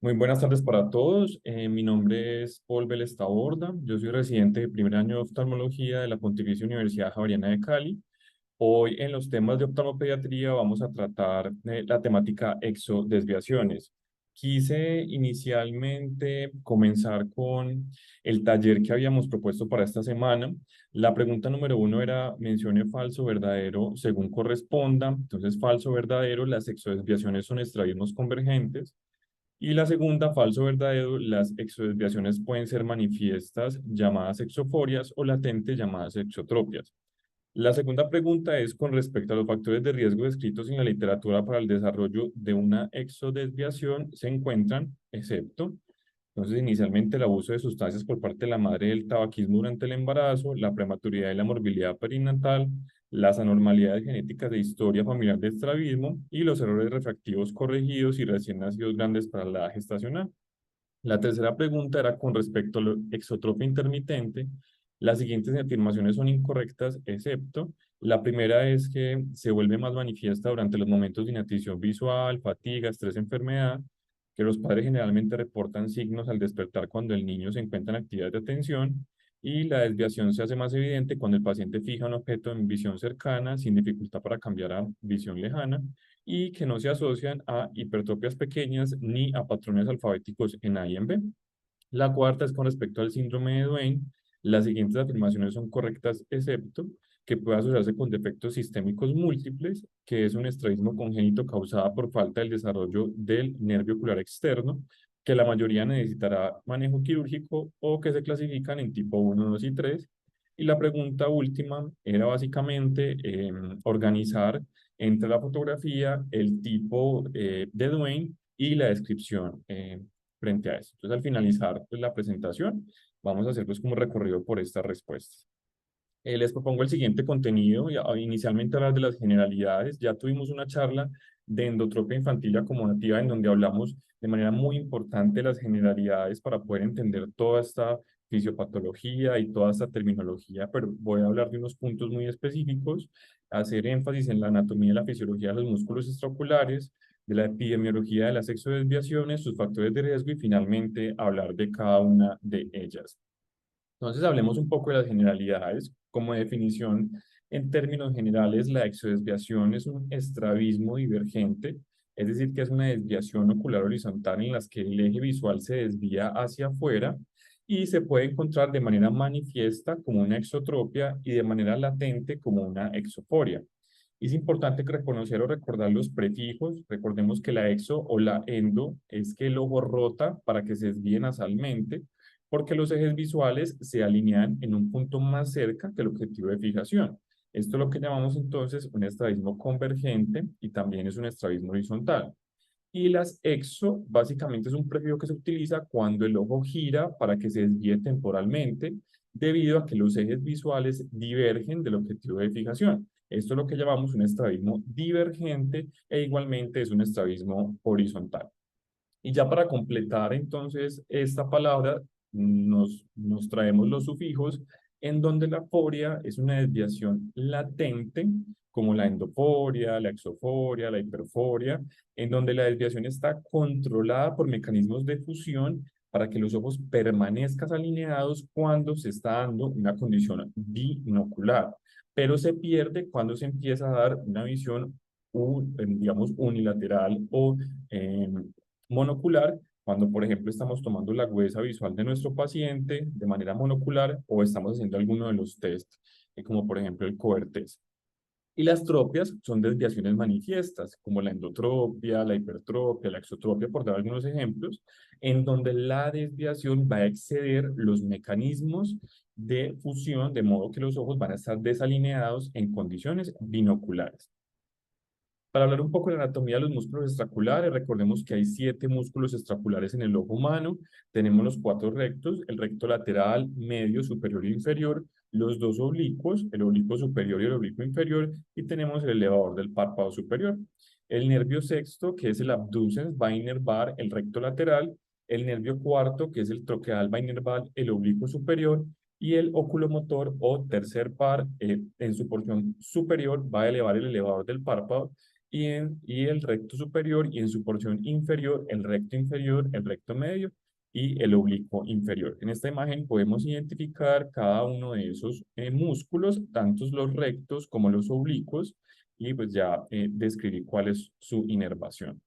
Muy buenas tardes para todos. Mi nombre es Paul Vélez Taborda. Yo soy residente de primer año de oftalmología de la Pontificia Universidad Javeriana de Cali. Hoy en los temas de oftalmopediatría vamos a tratar la temática exodesviaciones. Quise inicialmente comenzar con el taller que habíamos propuesto para esta semana. La pregunta número uno era mencione falso, verdadero, según corresponda. Entonces, falso, verdadero, las exodesviaciones son estrabismos convergentes. Y la segunda, falso o verdadero, las exodesviaciones pueden ser manifiestas, llamadas exoforias, o latentes, llamadas exotropias. La segunda pregunta es con respecto a los factores de riesgo descritos en la literatura para el desarrollo de una exodesviación, se encuentran, excepto, entonces, inicialmente el abuso de sustancias por parte de la madre, del tabaquismo durante el embarazo, la prematuridad y la morbilidad perinatal, las anormalidades genéticas de historia familiar de estrabismo y los errores refractivos corregidos y recién nacidos grandes para la edad gestacional. La tercera pregunta era con respecto a la exotrofia intermitente. Las siguientes afirmaciones son incorrectas, excepto la primera es que se vuelve más manifiesta durante los momentos de inatuición visual, fatiga, estrés, enfermedad, que los padres generalmente reportan signos al despertar cuando el niño se encuentra en actividad de atención, y la desviación se hace más evidente cuando el paciente fija un objeto en visión cercana sin dificultad para cambiar a visión lejana, y que no se asocian a hipertropias pequeñas ni a patrones alfabéticos en A y en B. La cuarta es con respecto al síndrome de Duane. Las siguientes afirmaciones son correctas, excepto que puede asociarse con defectos sistémicos múltiples, que es un estrabismo congénito causado por falta del desarrollo del nervio ocular externo, que la mayoría necesitará manejo quirúrgico o que se clasifican en tipo uno, 2 y 3. Y la pregunta última era básicamente organizar entre la fotografía, el tipo de Duane y la descripción frente a eso. Entonces, al finalizar pues, la presentación, vamos a hacer pues como un recorrido por estas respuestas. Les propongo el siguiente contenido, inicialmente hablar de las generalidades. Ya tuvimos una charla de endotropia infantil acomodativa en donde hablamos de manera muy importante de las generalidades para poder entender toda esta fisiopatología y toda esta terminología, pero voy a hablar de unos puntos muy específicos, hacer énfasis en la anatomía y la fisiología de los músculos extraoculares, de la epidemiología de las exodesviaciones, sus factores de riesgo y finalmente hablar de cada una de ellas. Entonces, hablemos un poco de las generalidades. Como definición, en términos generales, la exodesviación es un estrabismo divergente, es decir, que es una desviación ocular horizontal en las que el eje visual se desvía hacia afuera y se puede encontrar de manera manifiesta como una exotropia y de manera latente como una exoforia. Es importante que reconocer o recordar los prefijos. Recordemos que la exo o la endo es que el ojo rota para que se desvíe nasalmente, porque los ejes visuales se alinean en un punto más cerca que el objetivo de fijación. Esto es lo que llamamos entonces un estrabismo convergente y también es un estrabismo horizontal. Y las exo básicamente es un prefijo que se utiliza cuando el ojo gira para que se desvíe temporalmente debido a que los ejes visuales divergen del objetivo de fijación. Esto es lo que llamamos un estrabismo divergente e igualmente es un estrabismo horizontal. Y ya para completar entonces esta palabra, nos traemos los sufijos en donde la foria es una desviación latente, como la endoforia, la exoforia, la hiperforia, en donde la desviación está controlada por mecanismos de fusión para que los ojos permanezcan alineados cuando se está dando una condición binocular, pero se pierde cuando se empieza a dar una visión, digamos, unilateral o monocular, cuando por ejemplo estamos tomando la agudeza visual de nuestro paciente de manera monocular o estamos haciendo alguno de los test, como por ejemplo el Cover test. Y las tropias son desviaciones manifiestas, como la endotropia, la hipertropia, la exotropia, por dar algunos ejemplos, en donde la desviación va a exceder los mecanismos de fusión, de modo que los ojos van a estar desalineados en condiciones binoculares. Para hablar un poco de la anatomía de los músculos extraculares, recordemos que hay 7 músculos extraculares en el ojo humano. Tenemos los 4 rectos, el recto lateral, medio, superior e inferior, los 2 oblicuos, el oblicuo superior y el oblicuo inferior, y tenemos el elevador del párpado superior. El nervio sexto, que es el abducens, va a inervar el recto lateral, el nervio cuarto, que es el troqueal, va a inervar el oblicuo superior, y el oculomotor o tercer par, en su porción superior, va a elevar el elevador del párpado, y el recto superior, y en su porción inferior, el recto inferior, el recto medio y el oblicuo inferior. En esta imagen podemos identificar cada uno de esos músculos, tanto los rectos como los oblicuos, y pues ya describir cuál es su inervación.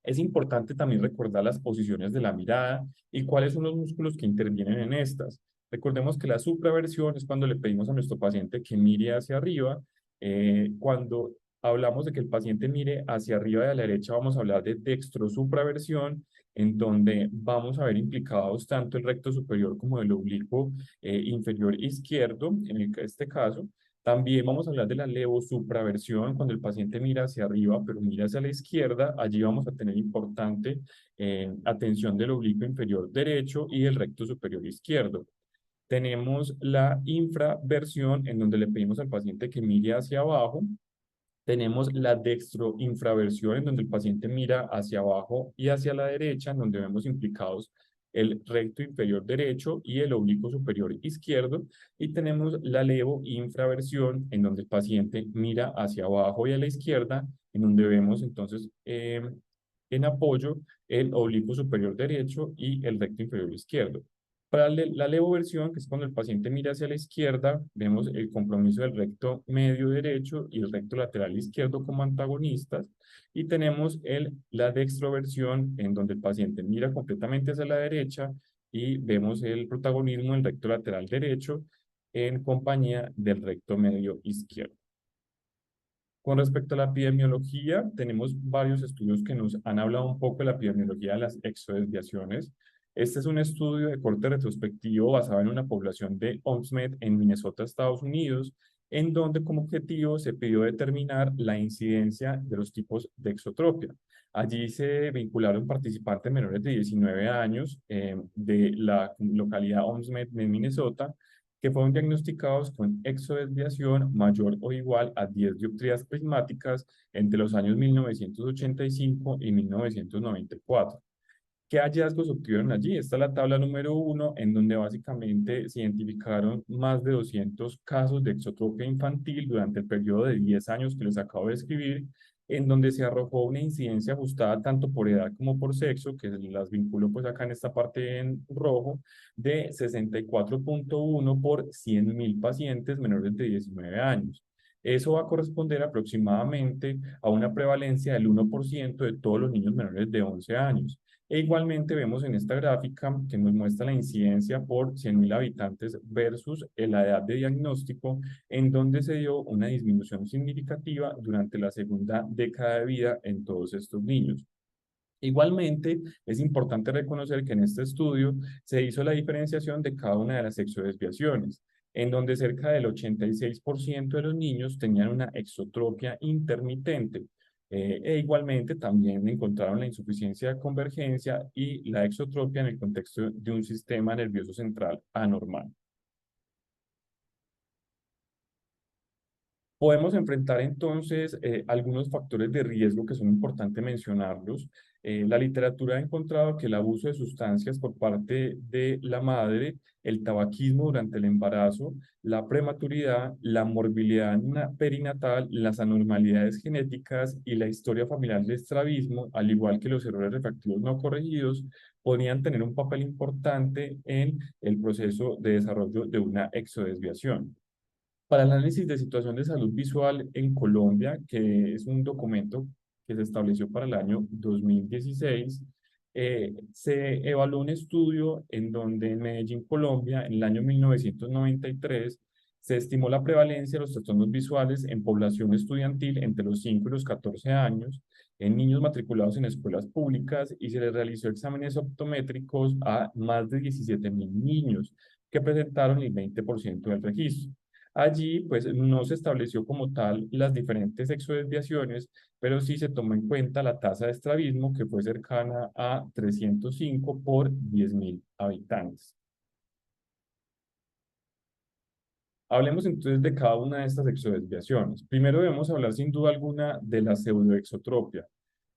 Es importante también recordar las posiciones de la mirada y cuáles son los músculos que intervienen en estas. Recordemos que la supraversión es cuando le pedimos a nuestro paciente que mire hacia arriba. Cuando hablamos de que el paciente mire hacia arriba y a la derecha, vamos a hablar de dextrosupraversión, en donde vamos a ver implicados tanto el recto superior como el oblicuo inferior izquierdo, en este caso. También vamos a hablar de la levosupraversión, cuando el paciente mira hacia arriba, pero mira hacia la izquierda. Allí vamos a tener importante atención del oblicuo inferior derecho y el recto superior izquierdo. Tenemos la infraversión, en donde le pedimos al paciente que mire hacia abajo. Tenemos la dextroinfraversión, en donde el paciente mira hacia abajo y hacia la derecha, en donde vemos implicados el recto inferior derecho y el oblicuo superior izquierdo. Y tenemos la levoinfraversión, en donde el paciente mira hacia abajo y a la izquierda, en donde vemos entonces en apoyo el oblicuo superior derecho y el recto inferior izquierdo. Para la levoversión, que es cuando el paciente mira hacia la izquierda, vemos el compromiso del recto medio derecho y el recto lateral izquierdo como antagonistas. Y tenemos la dextroversión, en donde el paciente mira completamente hacia la derecha y vemos el protagonismo del recto lateral derecho en compañía del recto medio izquierdo. Con respecto a la epidemiología, tenemos varios estudios que nos han hablado un poco de la epidemiología de las exodesviaciones. Este es un estudio de corte retrospectivo basado en una población de OMSMED en Minnesota, Estados Unidos, en donde como objetivo se pidió determinar la incidencia de los tipos de exotropia. Allí se vincularon participantes menores de 19 años de la localidad OMSMED de Minnesota, que fueron diagnosticados con exodesviación mayor o igual a 10 dioptrías prismáticas entre los años 1985 y 1994. ¿Qué hallazgos obtuvieron allí? Esta es la tabla número 1, en donde básicamente se identificaron más de 200 casos de exotropia infantil durante el periodo de 10 años que les acabo de describir, en donde se arrojó una incidencia ajustada tanto por edad como por sexo, que las vinculo pues acá en esta parte en rojo, de 64.1 por 100.000 pacientes menores de 19 años. Eso va a corresponder aproximadamente a una prevalencia del 1% de todos los niños menores de 11 años. E igualmente vemos en esta gráfica que nos muestra la incidencia por 100.000 habitantes versus la edad de diagnóstico, en donde se dio una disminución significativa durante la segunda década de vida en todos estos niños. Igualmente, es importante reconocer que en este estudio se hizo la diferenciación de cada una de las exodesviaciones, en donde cerca del 86% de los niños tenían una exotropia intermitente. E igualmente también encontraron la insuficiencia de convergencia y la exotropia en el contexto de un sistema nervioso central anormal. Podemos enfrentar entonces algunos factores de riesgo que son importantes mencionarlos. La literatura ha encontrado que el abuso de sustancias por parte de la madre, el tabaquismo durante el embarazo, la prematuridad, la morbilidad perinatal, las anormalidades genéticas y la historia familiar de estrabismo, al igual que los errores refractivos no corregidos, podrían tener un papel importante en el proceso de desarrollo de una exodesviación. Para el análisis de situación de salud visual en Colombia, que es un documento que se estableció para el año 2016, se evaluó un estudio en donde en Medellín, Colombia, en el año 1993, se estimó la prevalencia de los trastornos visuales en población estudiantil entre los 5 y los 14 años, en niños matriculados en escuelas públicas, y se les realizó exámenes optométricos a más de 17.000 niños que presentaron el 20% del registro. Allí, pues, no se estableció como tal las diferentes exodesviaciones, pero sí se tomó en cuenta la tasa de estrabismo, que fue cercana a 305 por 10.000 habitantes. Hablemos entonces de cada una de estas exodesviaciones. Primero debemos hablar sin duda alguna de la pseudoexotropia.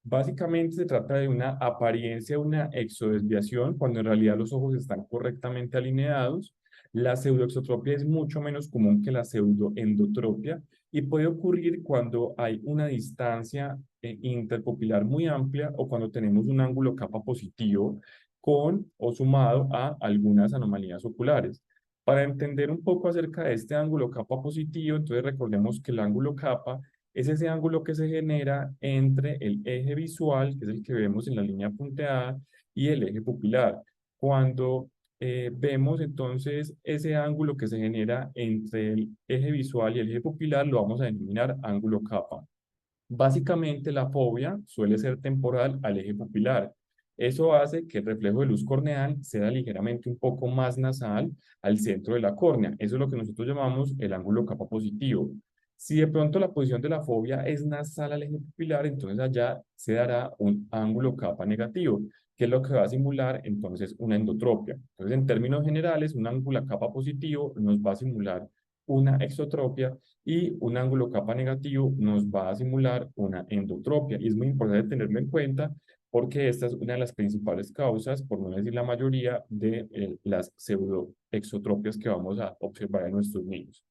Básicamente se trata de una apariencia, una exodesviación, cuando en realidad los ojos están correctamente alineados. La pseudoexotropia es mucho menos común que la pseudoendotropia. y puede ocurrir cuando hay una distancia interpupilar muy amplia o cuando tenemos un ángulo capa positivo con o sumado a algunas anomalías oculares. Para entender un poco acerca de este ángulo capa positivo, entonces recordemos que el ángulo capa es ese ángulo que se genera entre el eje visual, que es el que vemos en la línea punteada, y el eje pupilar. Cuando vemos entonces ese ángulo que se genera entre el eje visual y el eje pupilar, lo vamos a denominar ángulo capa. Básicamente la fobia suele ser temporal al eje pupilar. Eso hace que el reflejo de luz corneal sea ligeramente un poco más nasal al centro de la córnea. Eso es lo que nosotros llamamos el ángulo capa positivo. Si de pronto la posición de la fobia es nasal al eje pupilar, entonces allá se dará un ángulo capa negativo, que es lo que va a simular entonces una endotropia. Entonces, en términos generales, un ángulo capa positivo nos va a simular una exotropia y un ángulo capa negativo nos va a simular una endotropia. Y es muy importante tenerlo en cuenta porque esta es una de las principales causas, por no decir la mayoría, de las pseudoexotropias que vamos a observar en nuestros niños.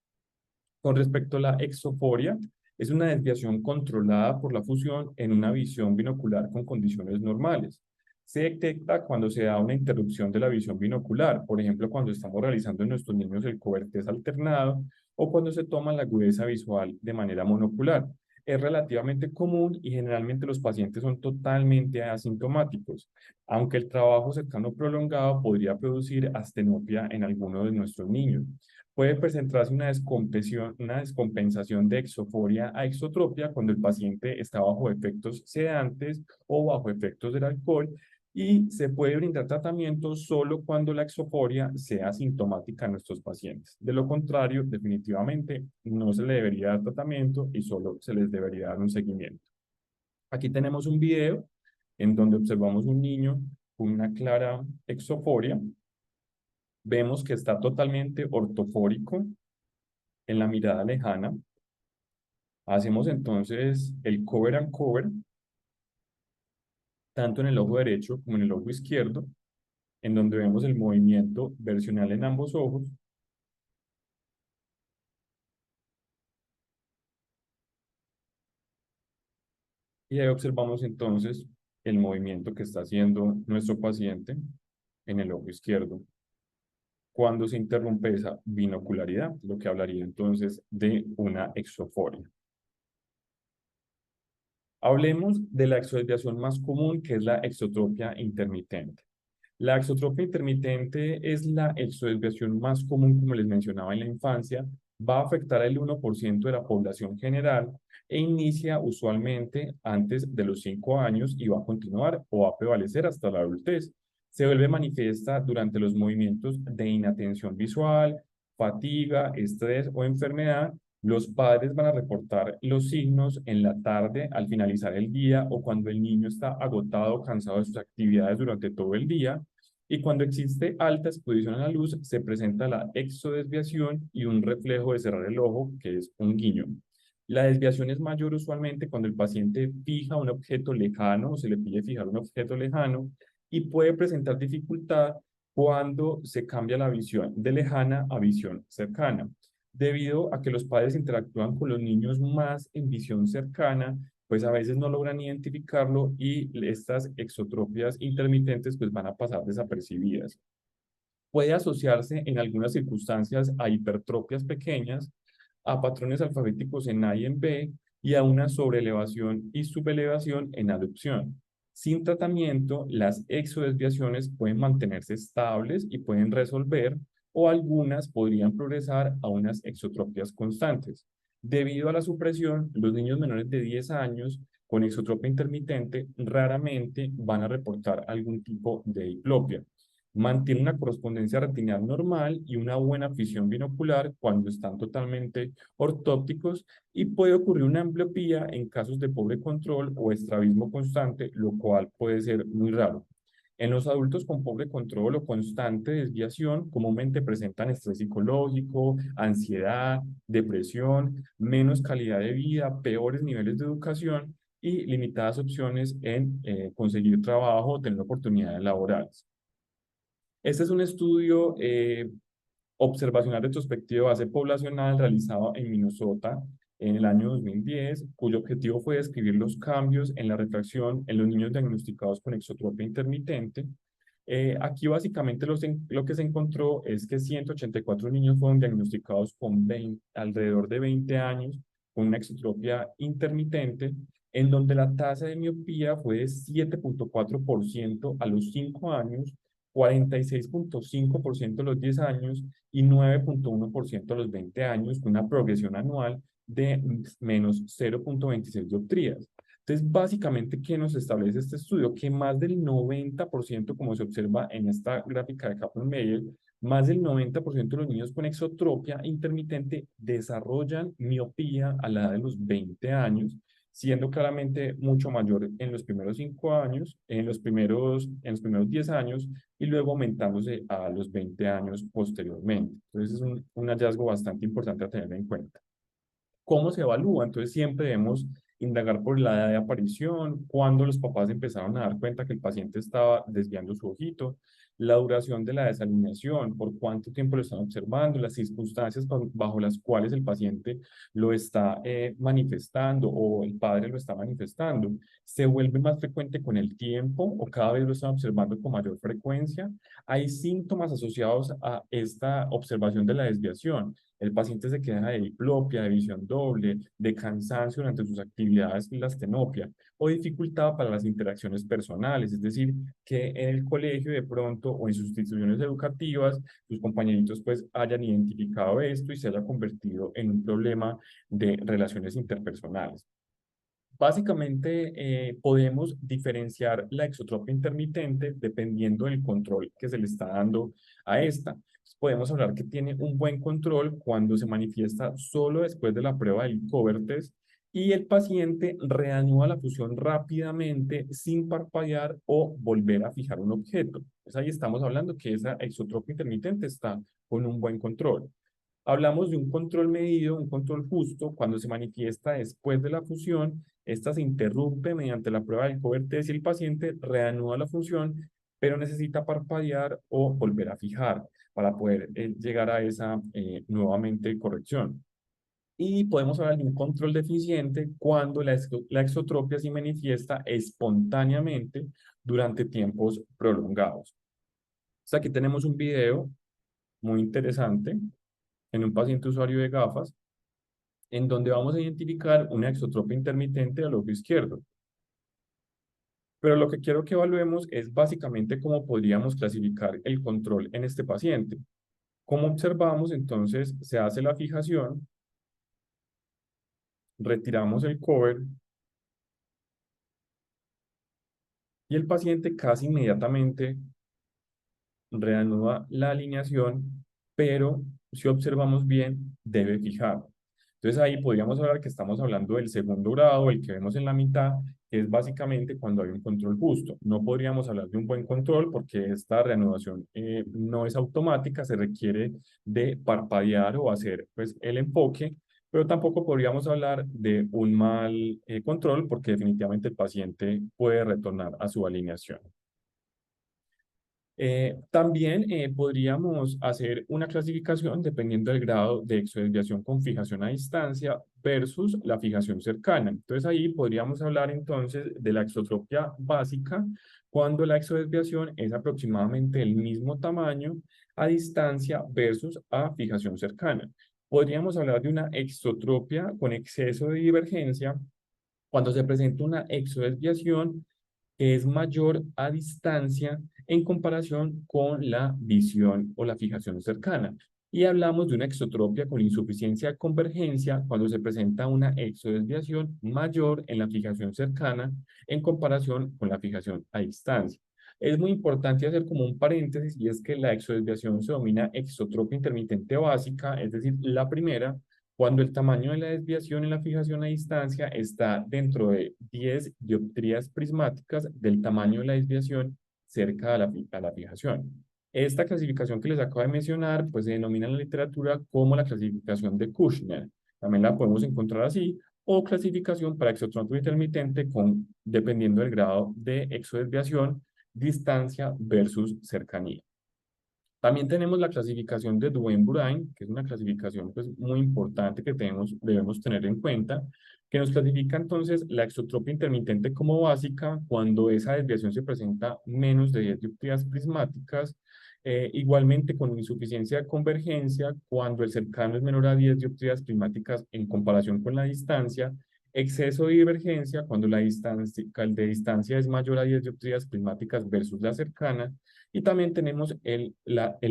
Con respecto a la exoforia, es una desviación controlada por la fusión en una visión binocular con condiciones normales. Se detecta cuando se da una interrupción de la visión binocular, por ejemplo, cuando estamos realizando en nuestros niños el cobertés alternado o cuando se toma la agudeza visual de manera monocular. Es relativamente común y generalmente los pacientes son totalmente asintomáticos, aunque el trabajo cercano prolongado podría producir astenopia en algunos de nuestros niños. Puede presentarse una descompensación de exoforia a exotropia cuando el paciente está bajo efectos sedantes o bajo efectos del alcohol y se puede brindar tratamiento solo cuando la exoforia sea asintomática en nuestros pacientes. De lo contrario, definitivamente no se le debería dar tratamiento y solo se les debería dar un seguimiento. Aquí tenemos un video en donde observamos un niño con una clara exoforia. Vemos que está totalmente ortofórico en la mirada lejana. Hacemos entonces el cover and cover, tanto en el ojo derecho como en el ojo izquierdo, en donde vemos el movimiento versional en ambos ojos. Y ahí observamos entonces el movimiento que está haciendo nuestro paciente en el ojo izquierdo. Cuando se interrumpe esa binocularidad, lo que hablaría entonces de una exoforia. Hablemos de la exodesviación más común, que es la exotropia intermitente. La exotropia intermitente es la exodesviación más común, como les mencionaba en la infancia, va a afectar al 1% de la población general e inicia usualmente antes de los 5 años y va a continuar o va a prevalecer hasta la adultez. Se vuelve manifiesta durante los movimientos de inatención visual, fatiga, estrés o enfermedad. Los padres van a reportar los signos en la tarde al finalizar el día o cuando el niño está agotado o cansado de sus actividades durante todo el día. Y cuando existe alta exposición a la luz, se presenta la exodesviación y un reflejo de cerrar el ojo, que es un guiño. La desviación es mayor usualmente cuando el paciente fija un objeto lejano o se le pide fijar un objeto lejano y puede presentar dificultad cuando se cambia la visión de lejana a visión cercana. Debido a que los padres interactúan con los niños más en visión cercana, pues a veces no logran identificarlo y estas exotropias intermitentes pues van a pasar desapercibidas. Puede asociarse en algunas circunstancias a hipertropias pequeñas, a patrones alfabéticos en A y en B y a una sobrelevación y subelevación en adopción. Sin tratamiento, las exodesviaciones pueden mantenerse estables y pueden resolver o algunas podrían progresar a unas exotropias constantes. Debido a la supresión, los niños menores de 10 años con exotropia intermitente raramente van a reportar algún tipo de diplopia. Mantiene una correspondencia retinal normal y una buena visión binocular cuando están totalmente ortópticos y puede ocurrir una ambliopía en casos de pobre control o estrabismo constante, lo cual puede ser muy raro. En los adultos con pobre control o constante desviación, comúnmente presentan estrés psicológico, ansiedad, depresión, menos calidad de vida, peores niveles de educación y limitadas opciones en conseguir trabajo o tener oportunidades laborales. Este es un estudio observacional retrospectivo de base poblacional realizado en Minnesota en el año 2010, cuyo objetivo fue describir los cambios en la refracción en los niños diagnosticados con exotropia intermitente. Aquí básicamente lo que se encontró es que 184 niños fueron diagnosticados con alrededor de 20 años con una exotropia intermitente, en donde la tasa de miopía fue de 7,4% a los 5 años, 46,5% a los 10 años y 9,1% a los 20 años, con una progresión anual de menos 0,26 dioptrías. Entonces, básicamente, ¿qué nos establece este estudio? Que más del 90%, como se observa en esta gráfica de Kaplan-Meier, más del 90% de los niños con exotropia intermitente desarrollan miopía a la edad de los 20 años, siendo claramente mucho mayor en los primeros 5 años, en los primeros 10 años, y luego aumentándose a los 20 años posteriormente. Entonces, es un hallazgo bastante importante a tener en cuenta. ¿Cómo se evalúa? Entonces siempre debemos indagar por la edad de aparición, cuándo los papás empezaron a dar cuenta que el paciente estaba desviando su ojito, la duración de la desalineación, por cuánto tiempo lo están observando, las circunstancias bajo las cuales el paciente lo está manifestando o el padre lo está manifestando. ¿Se vuelve más frecuente con el tiempo o cada vez lo están observando con mayor frecuencia? Hay síntomas asociados a esta observación de la desviación. El paciente se queja de diplopia, de visión doble, de cansancio durante sus actividades y la astenopia, o dificultad para las interacciones personales, es decir, que en el colegio de pronto o en sus instituciones educativas, sus compañeritos pues hayan identificado esto y se haya convertido en un problema de relaciones interpersonales. Básicamente, podemos diferenciar la exotropia intermitente dependiendo del control que se le está dando a esta. Podemos hablar que tiene un buen control cuando se manifiesta solo después de la prueba del cover test y el paciente reanuda la fusión rápidamente sin parpadear o volver a fijar un objeto. Pues ahí estamos hablando que esa exotropia intermitente está con un buen control. Hablamos de un control medido, un control justo, cuando se manifiesta después de la fusión, esta se interrumpe mediante la prueba del cover test y el paciente reanuda la función, pero necesita parpadear o volver a fijar para poder llegar a esa nuevamente corrección. Y podemos hablar de un control deficiente cuando la exotropia se manifiesta espontáneamente durante tiempos prolongados. Aquí tenemos un video muy interesante en un paciente usuario de gafas, en donde vamos a identificar una exotropia intermitente al ojo izquierdo. Pero lo que quiero que evaluemos es básicamente cómo podríamos clasificar el control en este paciente. Como observamos, entonces se hace la fijación, retiramos el cover y el paciente casi inmediatamente reanuda la alineación, pero si observamos bien, debe fijar. Entonces ahí podríamos hablar que estamos hablando del segundo grado, el que vemos en la mitad, que es básicamente cuando hay un control justo. No podríamos hablar de un buen control porque esta reanudación no es automática, se requiere de parpadear o hacer pues, el enfoque, pero tampoco podríamos hablar de un mal control porque definitivamente el paciente puede retornar a su alineación. También podríamos hacer una clasificación dependiendo del grado de exodesviación con fijación a distancia versus la fijación cercana. Entonces ahí podríamos hablar entonces de la exotropia básica cuando la exodesviación es aproximadamente el mismo tamaño a distancia versus a fijación cercana. Podríamos hablar de una exotropia con exceso de divergencia cuando se presenta una exodesviación que es mayor a distancia en comparación con la visión o la fijación cercana. Y hablamos de una exotropia con insuficiencia de convergencia cuando se presenta una exodesviación mayor en la fijación cercana en comparación con la fijación a distancia. Es muy importante hacer como un paréntesis y es que la exodesviación se denomina exotropia intermitente básica, es decir, la primera, cuando el tamaño de la desviación en la fijación a distancia está dentro de 10 dioptrías prismáticas del tamaño de la desviación cerca a la fijación. Esta clasificación que les acabo de mencionar, pues se denomina en la literatura como la clasificación de Kushner. También la podemos encontrar así, o clasificación para exotropia intermitente con, dependiendo del grado de exodesviación, distancia versus cercanía. También tenemos la clasificación de Duane-Burain, que es una clasificación pues, muy importante que debemos tener en cuenta, que nos clasifica entonces la exotropia intermitente como básica cuando esa desviación se presenta menos de 10 dioptrías prismáticas, igualmente con insuficiencia de convergencia cuando el cercano es menor a 10 dioptrías prismáticas en comparación con la distancia, exceso de divergencia cuando el de distancia es mayor a 10 dioptrías prismáticas versus la cercana, y también tenemos el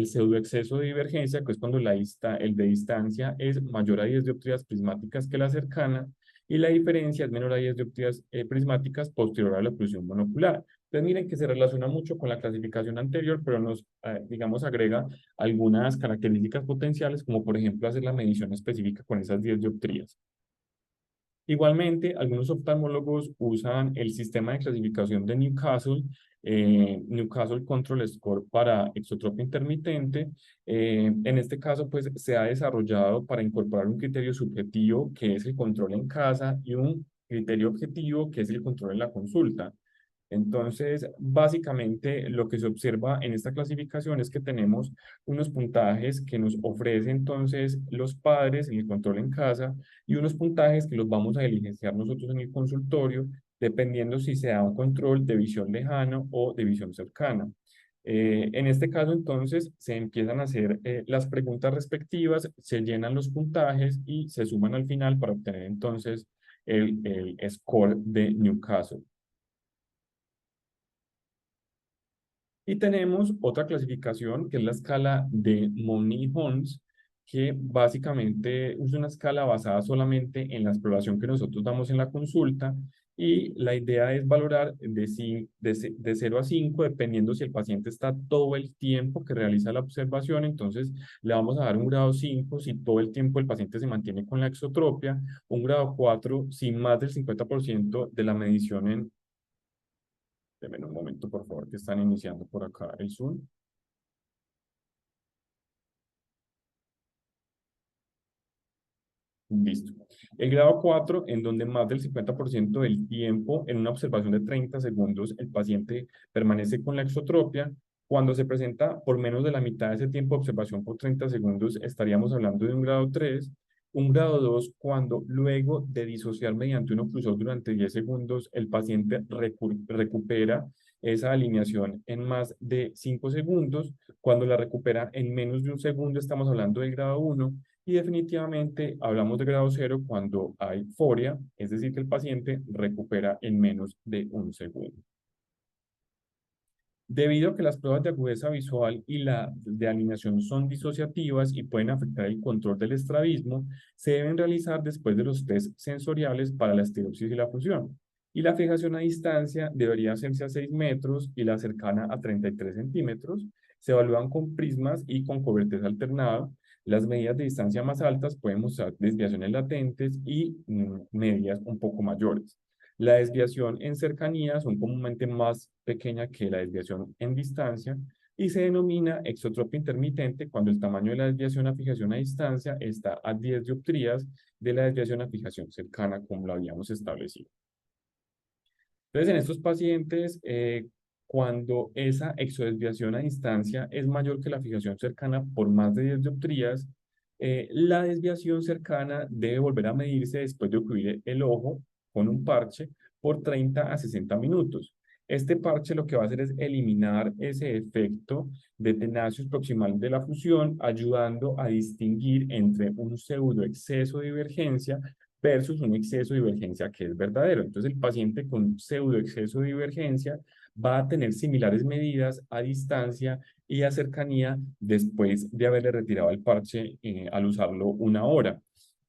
pseudoexceso de divergencia, que es cuando el de distancia es mayor a 10 dioptrías prismáticas que la cercana, y la diferencia es menor a 10 dioptrías prismáticas posterior a la oclusión monocular. Entonces miren que se relaciona mucho con la clasificación anterior, pero nos, digamos, agrega algunas características potenciales, como por ejemplo hacer la medición específica con esas 10 dioptrías. Igualmente, algunos oftalmólogos usan el sistema de clasificación de Newcastle, Newcastle Control Score para exotropia intermitente. En este caso, pues se ha desarrollado para incorporar un criterio subjetivo que es el control en casa y un criterio objetivo que es el control en la consulta. Entonces, básicamente lo que se observa en esta clasificación es que tenemos unos puntajes que nos ofrecen entonces los padres en el control en casa y unos puntajes que los vamos a diligenciar nosotros en el consultorio, dependiendo si se da un control de visión lejana o de visión cercana. En este caso, entonces, se empiezan a hacer las preguntas respectivas, se llenan los puntajes y se suman al final para obtener entonces el score de Newcastle. Y tenemos otra clasificación que es la escala de Money-Holmes, que básicamente es una escala basada solamente en la exploración que nosotros damos en la consulta y la idea es valorar de 0 a 5 dependiendo si el paciente está todo el tiempo que realiza la observación, entonces le vamos a dar un grado 5 si todo el tiempo el paciente se mantiene con la exotropia, un grado 4 si más del 50% de la medición en... Deme un momento, por favor, que están iniciando por acá el Zoom. Listo. El grado 4, en donde más del 50% del tiempo en una observación de 30 segundos el paciente permanece con la exotropia. Cuando se presenta por menos de la mitad de ese tiempo de observación por 30 segundos, estaríamos hablando de un grado 3. Un grado 2, cuando luego de disociar mediante un oclusor durante 10 segundos, el paciente recupera esa alineación en más de 5 segundos. Cuando la recupera en menos de un segundo, estamos hablando del grado 1. Y definitivamente hablamos de grado 0 cuando hay foria, es decir, que el paciente recupera en menos de un segundo. Debido a que las pruebas de agudeza visual y la de alineación son disociativas y pueden afectar el control del estrabismo, se deben realizar después de los test sensoriales para la estereopsis y la fusión. Y la fijación a distancia debería hacerse a 6 metros y la cercana a 33 centímetros. Se evalúan con prismas y con cobertes alternado. Las medidas de distancia más altas pueden mostrar desviaciones latentes y medias un poco mayores. La desviación en cercanía son comúnmente más pequeña que la desviación en distancia y se denomina exotropia intermitente cuando el tamaño de la desviación a fijación a distancia está a 10 dioptrías de la desviación a fijación cercana, como lo habíamos establecido. Entonces, en estos pacientes, cuando esa exodesviación a distancia es mayor que la fijación cercana por más de 10 dioptrías, la desviación cercana debe volver a medirse después de ocluir el ojo con un parche por 30 a 60 minutos. Este parche lo que va a hacer es eliminar ese efecto de tenacius proximal de la fusión, ayudando a distinguir entre un pseudo exceso de divergencia versus un exceso de divergencia que es verdadero. Entonces, el paciente con pseudo exceso de divergencia va a tener similares medidas a distancia y a cercanía después de haberle retirado el parche al usarlo una hora.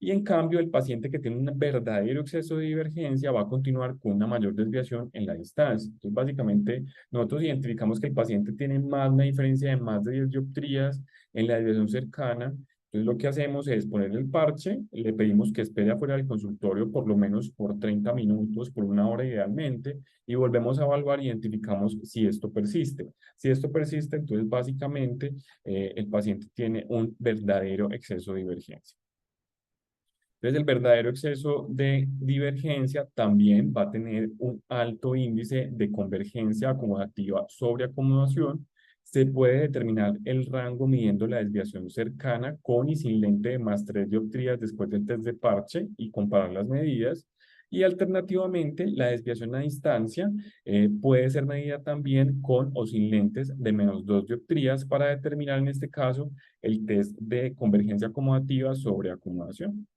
Y en cambio, el paciente que tiene un verdadero exceso de divergencia va a continuar con una mayor desviación en la distancia. Entonces, básicamente, nosotros identificamos que el paciente tiene más una diferencia de más de 10 dioptrías en la desviación cercana. Entonces, lo que hacemos es ponerle el parche, le pedimos que espere afuera del consultorio por lo menos por 30 minutos, por una hora idealmente, y volvemos a evaluar y identificamos si esto persiste. Si esto persiste, entonces básicamente el paciente tiene un verdadero exceso de divergencia. Entonces, el verdadero exceso de divergencia también va a tener un alto índice de convergencia acomodativa sobre acomodación. Se puede determinar el rango midiendo la desviación cercana con y sin lente de más 3 dioptrías después del test de parche y comparar las medidas. Y alternativamente, la desviación a distancia puede ser medida también con o sin lentes de menos 2 dioptrías para determinar en este caso el test de convergencia acomodativa sobre acomodación.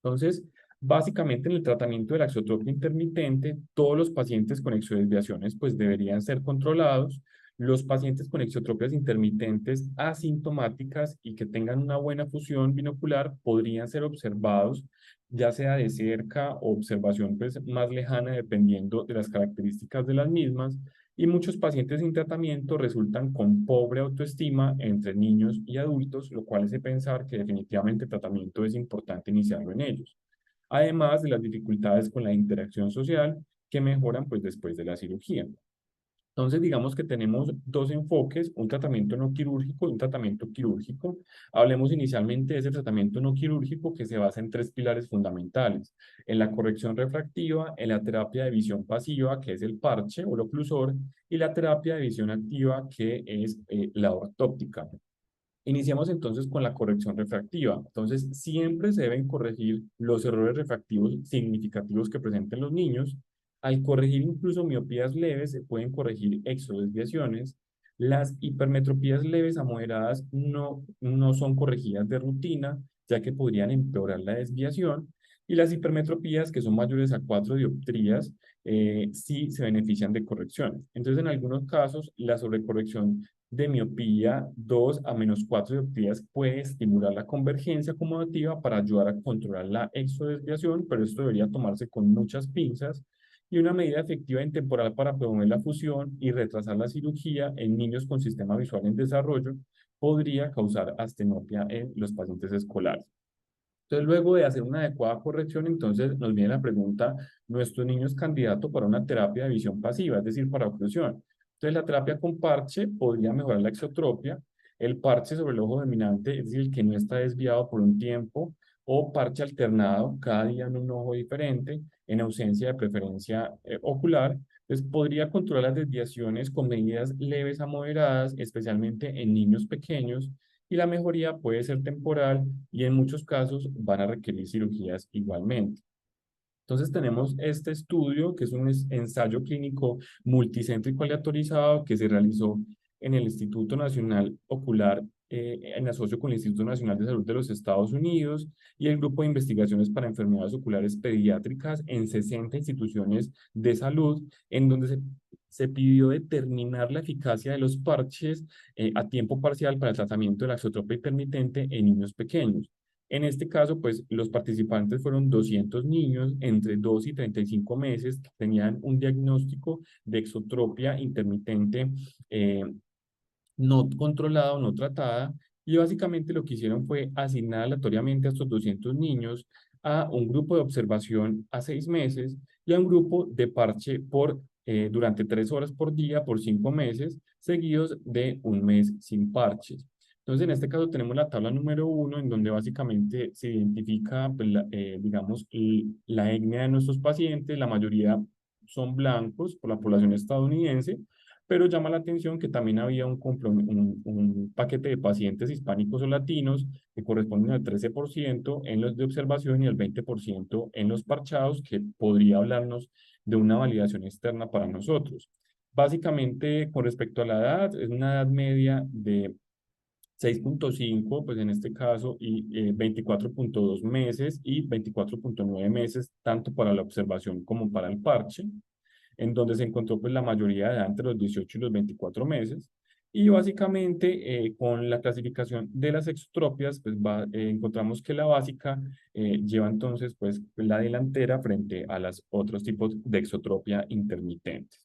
Entonces, básicamente en el tratamiento de la exotropia intermitente, todos los pacientes con exodesviaciones pues deberían ser controlados. Los pacientes con exotropias intermitentes asintomáticas y que tengan una buena fusión binocular podrían ser observados, ya sea de cerca o observación pues, más lejana, dependiendo de las características de las mismas. Y muchos pacientes sin tratamiento resultan con pobre autoestima entre niños y adultos, lo cual hace pensar que definitivamente el tratamiento es importante iniciarlo en ellos. Además de las dificultades con la interacción social que mejoran pues después de la cirugía. Entonces, digamos que tenemos dos enfoques, un tratamiento no quirúrgico y un tratamiento quirúrgico. Hablemos inicialmente de ese tratamiento no quirúrgico que se basa en tres pilares fundamentales: en la corrección refractiva, en la terapia de visión pasiva, que es el parche o el oclusor, y la terapia de visión activa, que es la ortóptica. Iniciamos entonces con la corrección refractiva. Entonces, siempre se deben corregir los errores refractivos significativos que presenten los niños. Al corregir incluso miopías leves, se pueden corregir exodesviaciones. Las hipermetropías leves a moderadas no son corregidas de rutina, ya que podrían empeorar la desviación. Y las hipermetropías, que son mayores a 4 dioptrías, sí se benefician de correcciones. Entonces, en algunos casos, la sobrecorrección de miopía 2 a menos 4 dioptrías puede estimular la convergencia acomodativa para ayudar a controlar la exodesviación, pero esto debería tomarse con muchas pinzas. Y una medida efectiva en temporal para promover la fusión y retrasar la cirugía en niños con sistema visual en desarrollo podría causar astenopia en los pacientes escolares. Entonces, luego de hacer una adecuada corrección, entonces nos viene la pregunta: ¿nuestro niño es candidato para una terapia de visión pasiva, es decir, para oclusión? Entonces, la terapia con parche podría mejorar la exotropia. El parche sobre el ojo dominante, es decir, el que no está desviado por un tiempo, o parche alternado cada día en un ojo diferente, en ausencia de preferencia ocular. Entonces, podría controlar las desviaciones con medidas leves a moderadas, especialmente en niños pequeños, y la mejoría puede ser temporal y en muchos casos van a requerir cirugías igualmente. Entonces tenemos este estudio, que es un ensayo clínico multicéntrico aleatorizado que se realizó en el Instituto Nacional Ocular, en asocio con el Instituto Nacional de Salud de los Estados Unidos y el Grupo de Investigaciones para Enfermedades Oculares Pediátricas en 60 instituciones de salud, en donde se pidió determinar la eficacia de los parches a tiempo parcial para el tratamiento de la exotropia intermitente en niños pequeños. En este caso, pues los participantes fueron 200 niños entre 2 y 35 meses que tenían un diagnóstico de exotropia intermitente no controlada o no tratada, y básicamente lo que hicieron fue asignar aleatoriamente a estos 200 niños a un grupo de observación a 6 meses y a un grupo de parche durante 3 horas por día por 5 meses, seguidos de un mes sin parches. Entonces, en este caso tenemos la tabla número 1, en donde básicamente se identifica, pues, digamos, la etnia de nuestros pacientes. La mayoría son blancos por la población estadounidense, pero llama la atención que también había un paquete de pacientes hispánicos o latinos que corresponden al 13% en los de observación y al 20% en los parchados, que podría hablarnos de una validación externa para nosotros. Básicamente, con respecto a la edad, es una edad media de 6.5, pues en este caso, y 24.2 meses y 24.9 meses, tanto para la observación como para el parche, en donde se encontró pues la mayoría de edad entre los 18 y los 24 meses. Y básicamente con la clasificación de las exotropias, pues encontramos que la básica lleva entonces pues la delantera frente a los otros tipos de exotropia intermitentes.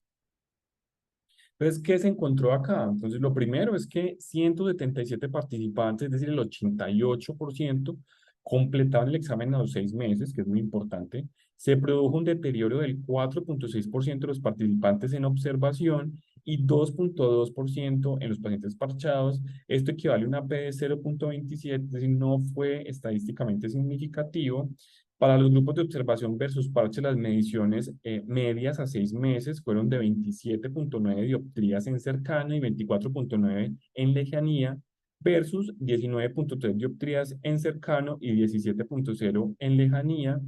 Entonces, ¿qué se encontró acá? Entonces, lo primero es que 177 participantes, es decir, el 88%, completaron el examen a los 6 meses, que es muy importante. Se produjo un deterioro del 4.6% de los participantes en observación y 2.2% en los pacientes parchados. Esto equivale a una P de 0.27, es decir, no fue estadísticamente significativo. Para los grupos de observación versus parche, las mediciones medias a 6 meses fueron de 27,9 dioptrías en cercano y 24,9 en lejanía, versus 19,3 dioptrías en cercano y 17,0 en lejanía,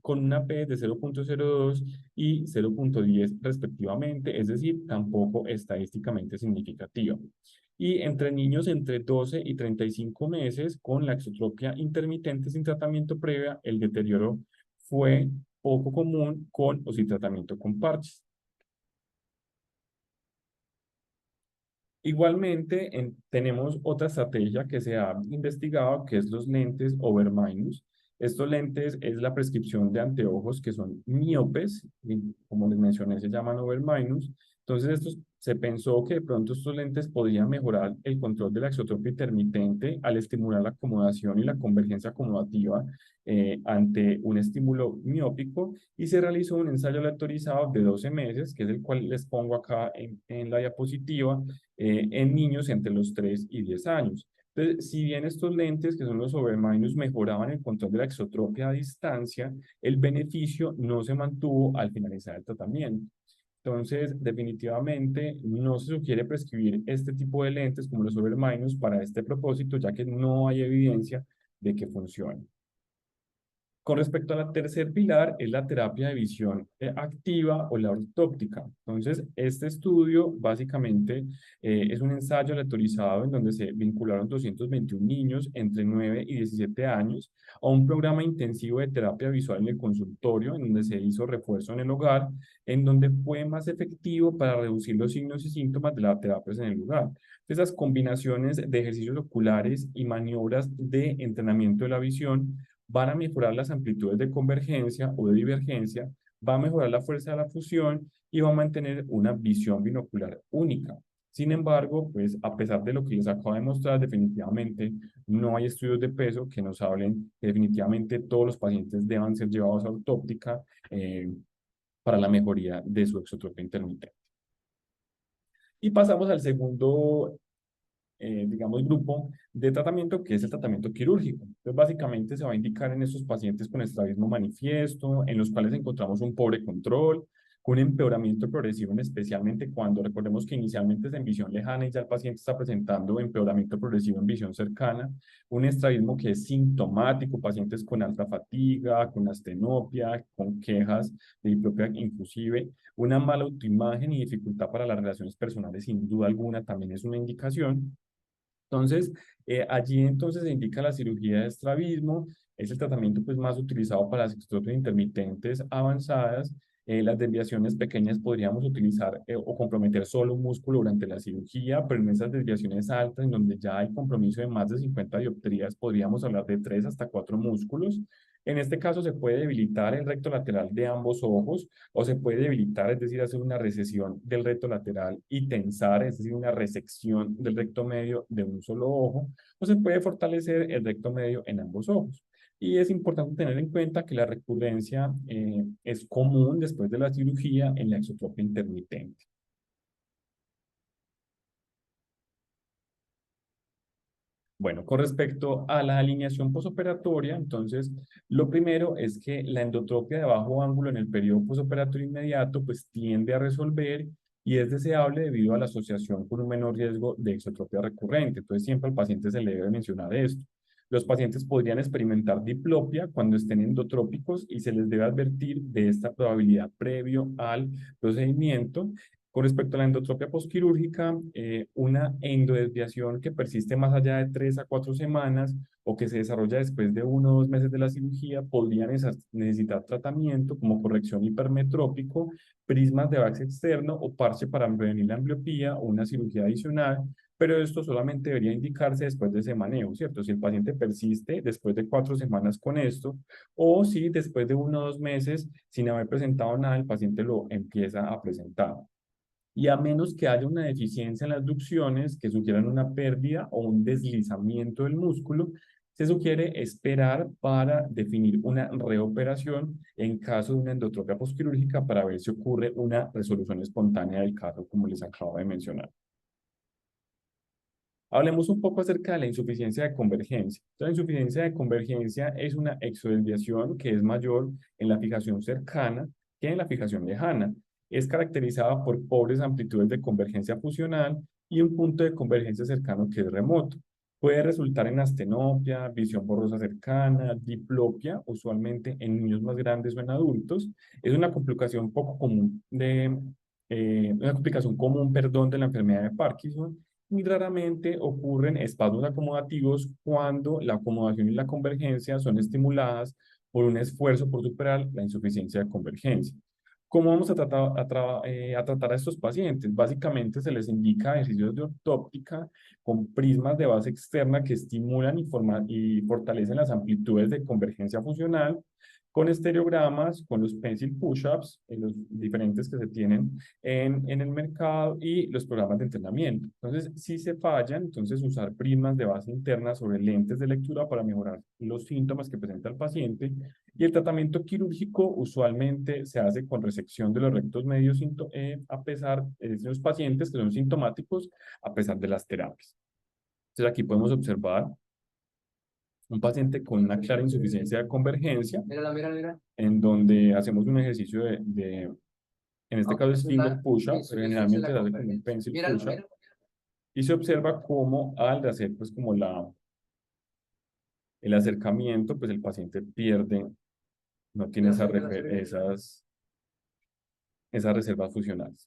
con una P de 0,02 y 0,10 respectivamente, es decir, tampoco estadísticamente significativa. Y entre niños entre 12 y 35 meses con la exotropia intermitente sin tratamiento previa, el deterioro fue poco común con o sin tratamiento con parches. Igualmente, tenemos otra estrategia que se ha investigado, que es los lentes over minus. Estos lentes es la prescripción de anteojos que son miopes, y como les mencioné, se llaman over minus. Entonces, se pensó que de pronto estos lentes podrían mejorar el control de la exotropia intermitente al estimular la acomodación y la convergencia acomodativa ante un estímulo miópico, y se realizó un ensayo aleatorizado de 12 meses, que es el cual les pongo acá en la diapositiva, en niños entre los 3 y 10 años. Entonces, si bien estos lentes, que son los overminus, mejoraban el control de la exotropia a distancia, el beneficio no se mantuvo al finalizar el tratamiento. Entonces, definitivamente no se sugiere prescribir este tipo de lentes como los overminus para este propósito, ya que no hay evidencia de que funcione. Con respecto a la tercer pilar, es la terapia de visión activa o la ortóptica. Entonces, este estudio básicamente es un ensayo aleatorizado en donde se vincularon 221 niños entre 9 y 17 años a un programa intensivo de terapia visual en el consultorio, en donde se hizo refuerzo en el hogar, en donde fue más efectivo para reducir los signos y síntomas de las terapias en el lugar. Esas combinaciones de ejercicios oculares y maniobras de entrenamiento de la visión van a mejorar las amplitudes de convergencia o de divergencia, va a mejorar la fuerza de la fusión y va a mantener una visión binocular única. Sin embargo, pues a pesar de lo que les acabo de mostrar, definitivamente no hay estudios de peso que nos hablen que definitivamente todos los pacientes deban ser llevados a ortóptica para la mejoría de su exotropia intermitente. Y pasamos al segundo digamos, grupo de tratamiento, que es el tratamiento quirúrgico. Entonces, básicamente se va a indicar en estos pacientes con estrabismo manifiesto, en los cuales encontramos un pobre control, con un empeoramiento progresivo, especialmente cuando recordemos que inicialmente es en visión lejana y ya el paciente está presentando empeoramiento progresivo en visión cercana, un estrabismo que es sintomático, pacientes con alta fatiga, con astenopia, con quejas de diplopia inclusive, una mala autoimagen y dificultad para las relaciones personales, sin duda alguna, también es una indicación. Entonces, allí entonces se indica la cirugía de estrabismo, es el tratamiento pues más utilizado para las exotropias intermitentes avanzadas. Las desviaciones pequeñas podríamos utilizar o comprometer solo un músculo durante la cirugía, pero en esas desviaciones altas, en donde ya hay compromiso de más de 50 dioptrías, podríamos hablar de 3 hasta 4 músculos. En este caso se puede debilitar el recto lateral de ambos ojos, o se puede debilitar, es decir, hacer una recesión del recto lateral y tensar, es decir, una resección del recto medio de un solo ojo, o se puede fortalecer el recto medio en ambos ojos. Y es importante tener en cuenta que la recurrencia es común después de la cirugía en la exotropia intermitente. Bueno, con respecto a la alineación posoperatoria, entonces, lo primero es que la endotropia de bajo ángulo en el periodo posoperatorio inmediato, pues tiende a resolver y es deseable debido a la asociación con un menor riesgo de exotropia recurrente. Entonces, siempre al paciente se le debe mencionar esto. Los pacientes podrían experimentar diplopia cuando estén endotrópicos y se les debe advertir de esta probabilidad previo al procedimiento. Con respecto a la endotropia posquirúrgica, una endodesviación que persiste más allá de 3 a 4 semanas o que se desarrolla después de 1 o 2 meses de la cirugía podría necesitar tratamiento como corrección hipermetrópico, prismas de VAX externo o parche para prevenir la ambliopía o una cirugía adicional, pero esto solamente debería indicarse después de ese manejo, ¿cierto? Si el paciente persiste después de 4 semanas con esto, o si después de 1 o 2 meses, sin haber presentado nada, el paciente lo empieza a presentar. Y a menos que haya una deficiencia en las ducciones que sugieran una pérdida o un deslizamiento del músculo, se sugiere esperar para definir una reoperación en caso de una endotropia posquirúrgica para ver si ocurre una resolución espontánea del caso, como les acabo de mencionar. Hablemos un poco acerca de la insuficiencia de convergencia. Entonces, la insuficiencia de convergencia es una exodesviación que es mayor en la fijación cercana que en la fijación lejana. Es caracterizada por pobres amplitudes de convergencia fusional y un punto de convergencia cercano que es remoto. Puede resultar en astenopia, visión borrosa cercana, diplopia, usualmente en niños más grandes o en adultos. Es una complicación poco común una complicación común, perdón, de la enfermedad de Parkinson. Muy raramente ocurren espasmos acomodativos cuando la acomodación y la convergencia son estimuladas por un esfuerzo por superar la insuficiencia de convergencia. ¿Cómo vamos a tratar a estos pacientes? Básicamente se les indica ejercicios de ortóptica con prismas de base externa que estimulan y fortalecen las amplitudes de convergencia funcional, con estereogramas, con los pencil push-ups, los diferentes que se tienen en el mercado y los programas de entrenamiento. Entonces, si se fallan, entonces usar prismas de base interna sobre lentes de lectura para mejorar los síntomas que presenta el paciente. Y el tratamiento quirúrgico usualmente se hace con resección de los rectos medios a pesar de los pacientes que son sintomáticos a pesar de las terapias. Entonces, aquí podemos observar un paciente con una clara insuficiencia de convergencia, mírala, mira, mira, en donde hacemos un ejercicio en este caso es finger push-up, pero generalmente se hace con un pencil push-up, y se observa cómo al hacer pues como el acercamiento, pues el paciente pierde, no tiene esas reservas fusionales.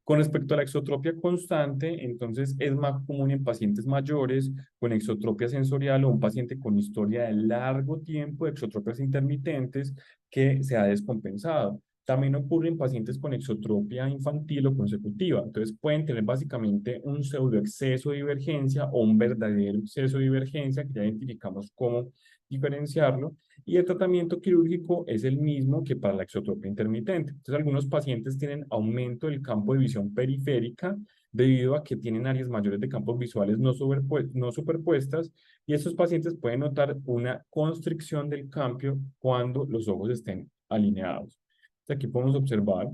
Con respecto a la exotropia constante, entonces es más común en pacientes mayores con exotropia sensorial o un paciente con historia de largo tiempo de exotropias intermitentes que se ha descompensado. También ocurre en pacientes con exotropia infantil o consecutiva. Entonces pueden tener básicamente un pseudo exceso de divergencia o un verdadero exceso de divergencia, que ya identificamos cómo diferenciarlo. Y el tratamiento quirúrgico es el mismo que para la exotropia intermitente. Entonces, algunos pacientes tienen aumento del campo de visión periférica debido a que tienen áreas mayores de campos visuales no superpuestas, y estos pacientes pueden notar una constricción del cambio cuando los ojos estén alineados. Entonces, aquí podemos observar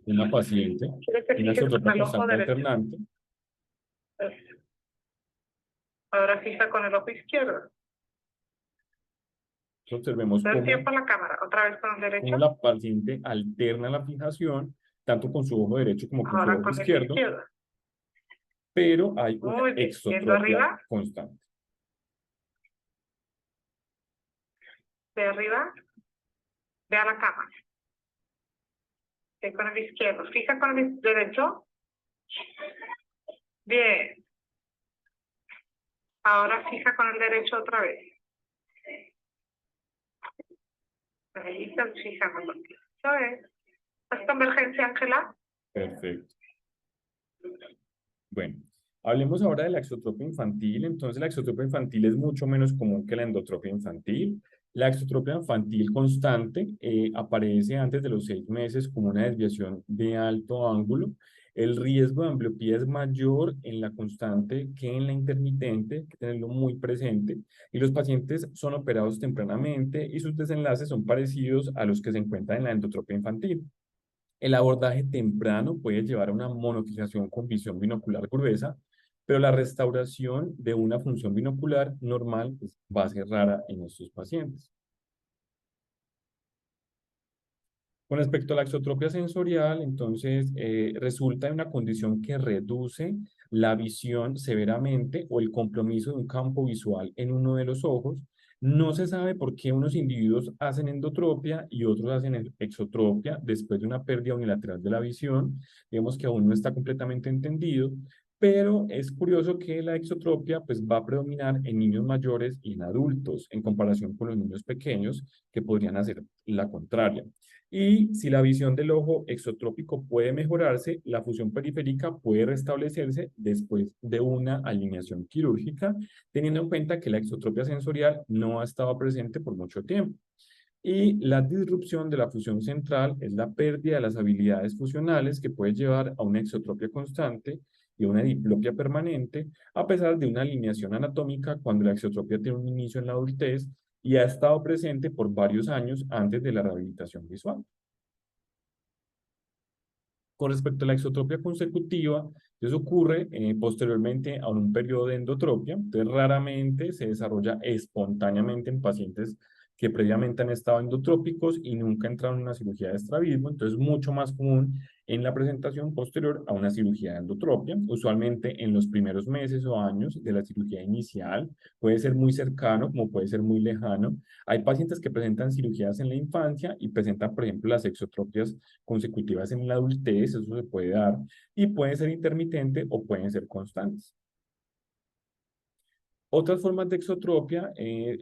una paciente, Quiere que una fijes con exotropia el ojo constante derecho. alternante. Ahora fija con el ojo izquierdo. Observemos Todo el tiempo la cámara. Otra vez con el cómo derecho. la paciente alterna la fijación, tanto con su ojo derecho como con su Ahora ojo con el izquierdo, izquierdo. pero hay una Muy bien. Viendo exotropia arriba. constante. De arriba. Ve a la cámara. Con el izquierdo. Fija con el derecho. Bien. Ahora fija con el derecho otra vez. Ahí está fijando con el derecho. ¿Eso es? ¿Es convergencia, Ángela? Perfecto. Bueno, hablemos ahora de la exotropia infantil. Entonces, la exotropia infantil es mucho menos común que la endotropia infantil. La exotropia infantil constante aparece antes de los 6 meses como una desviación de alto ángulo. El riesgo de ambliopía es mayor en la constante que en la intermitente, hay que tenerlo muy presente. Y los pacientes son operados tempranamente y sus desenlaces son parecidos a los que se encuentran en la endotropia infantil. El abordaje temprano puede llevar a una monofijación con visión binocular gruesa, pero la restauración de una función binocular normal pues, va a ser rara en estos pacientes. Con respecto a la exotropia sensorial, entonces resulta en una condición que reduce la visión severamente o el compromiso de un campo visual en uno de los ojos. No se sabe por qué unos individuos hacen endotropia y otros hacen exotropia después de una pérdida unilateral de la visión. Digamos que aún no está completamente entendido, pero es curioso que la exotropia pues, va a predominar en niños mayores y en adultos en comparación con los niños pequeños que podrían hacer la contraria. Y si la visión del ojo exotrópico puede mejorarse, la fusión periférica puede restablecerse después de una alineación quirúrgica, teniendo en cuenta que la exotropia sensorial no ha estado presente por mucho tiempo. Y la disrupción de la fusión central es la pérdida de las habilidades fusionales que puede llevar a una exotropia constante y una diplopia permanente, a pesar de una alineación anatómica cuando la exotropia tiene un inicio en la adultez y ha estado presente por varios años antes de la rehabilitación visual. Con respecto a la exotropia consecutiva, eso ocurre posteriormente a un periodo de endotropia, entonces raramente se desarrolla espontáneamente en pacientes que previamente han estado endotrópicos y nunca entraron en una cirugía de estrabismo, entonces mucho más común en la presentación posterior a una cirugía de endotropia, usualmente en los primeros meses o años de la cirugía inicial, puede ser muy cercano como puede ser muy lejano. Hay pacientes que presentan cirugías en la infancia y presentan, por ejemplo, las exotropias consecutivas en la adultez, eso se puede dar, y puede ser intermitente o pueden ser constantes. Otras formas de exotropia,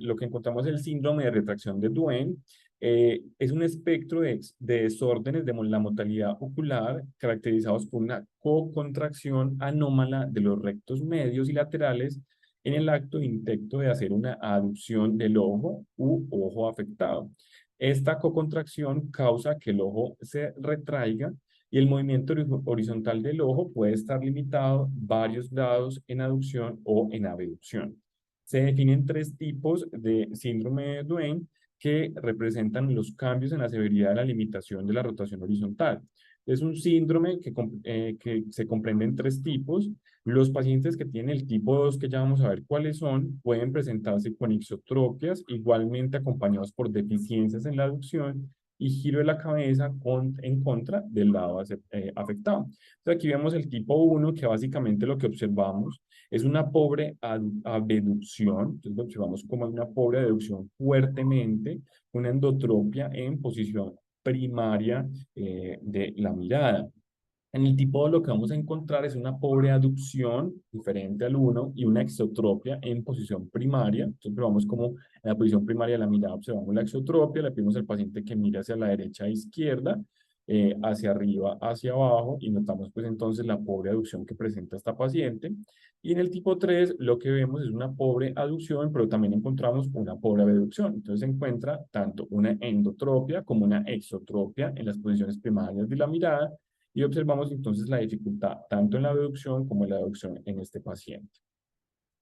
lo que encontramos es el síndrome de retracción de Duane, es un espectro de desórdenes de la motilidad ocular caracterizados por una co-contracción anómala de los rectos medios y laterales en el acto intento de hacer una aducción del ojo u ojo afectado. Esta co-contracción causa que el ojo se retraiga y el movimiento horizontal del ojo puede estar limitado varios grados en aducción o en abducción. Se definen tres tipos de síndrome de Duane que representan los cambios en la severidad de la limitación de la rotación horizontal. Es un síndrome que se comprende en tres tipos. Los pacientes que tienen el tipo 2, que ya vamos a ver cuáles son, pueden presentarse con ixotropias, igualmente acompañados por deficiencias en la aducción y giro de la cabeza en contra del lado afectado. Entonces aquí vemos el tipo 1, que básicamente lo que observamos es una pobre abducción. Entonces lo observamos como una pobre abducción fuertemente, una endotropia en posición primaria de la mirada. En el tipo 2 lo que vamos a encontrar es una pobre aducción diferente al 1 y una exotropia en posición primaria. Entonces observamos como en la posición primaria de la mirada observamos la exotropia, le pedimos al paciente que mire hacia la derecha e izquierda, hacia arriba, hacia abajo y notamos pues entonces la pobre aducción que presenta esta paciente. Y en el tipo 3 lo que vemos es una pobre aducción, pero también encontramos una pobre abducción. Entonces se encuentra tanto una endotropia como una exotropia en las posiciones primarias de la mirada y observamos entonces la dificultad tanto en la abducción como en la aducción en este paciente.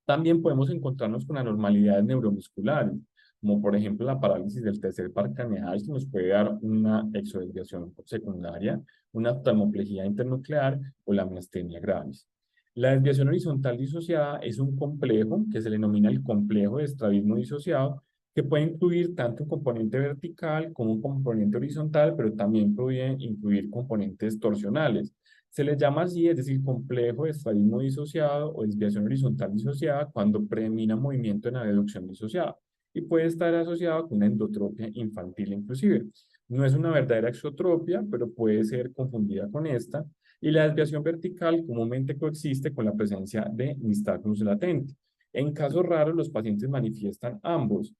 También podemos encontrarnos con anormalidades neuromusculares, como por ejemplo la parálisis del tercer par craneal, que nos puede dar una exodesviación secundaria, una oftalmoplejía internuclear o la miastenia gravis. La desviación horizontal disociada es un complejo que se le denomina el complejo de estrabismo disociado, que puede incluir tanto un componente vertical como un componente horizontal, pero también puede incluir componentes torsionales. Se le llama así, es decir, complejo de estrabismo disociado o desviación horizontal disociada cuando predomina movimiento en abducción disociada y puede estar asociado con una endotropia infantil inclusive. No es una verdadera exotropia, pero puede ser confundida con esta. Y la desviación vertical comúnmente coexiste con la presencia de nistagmus latente. En casos raros, los pacientes manifiestan ambos,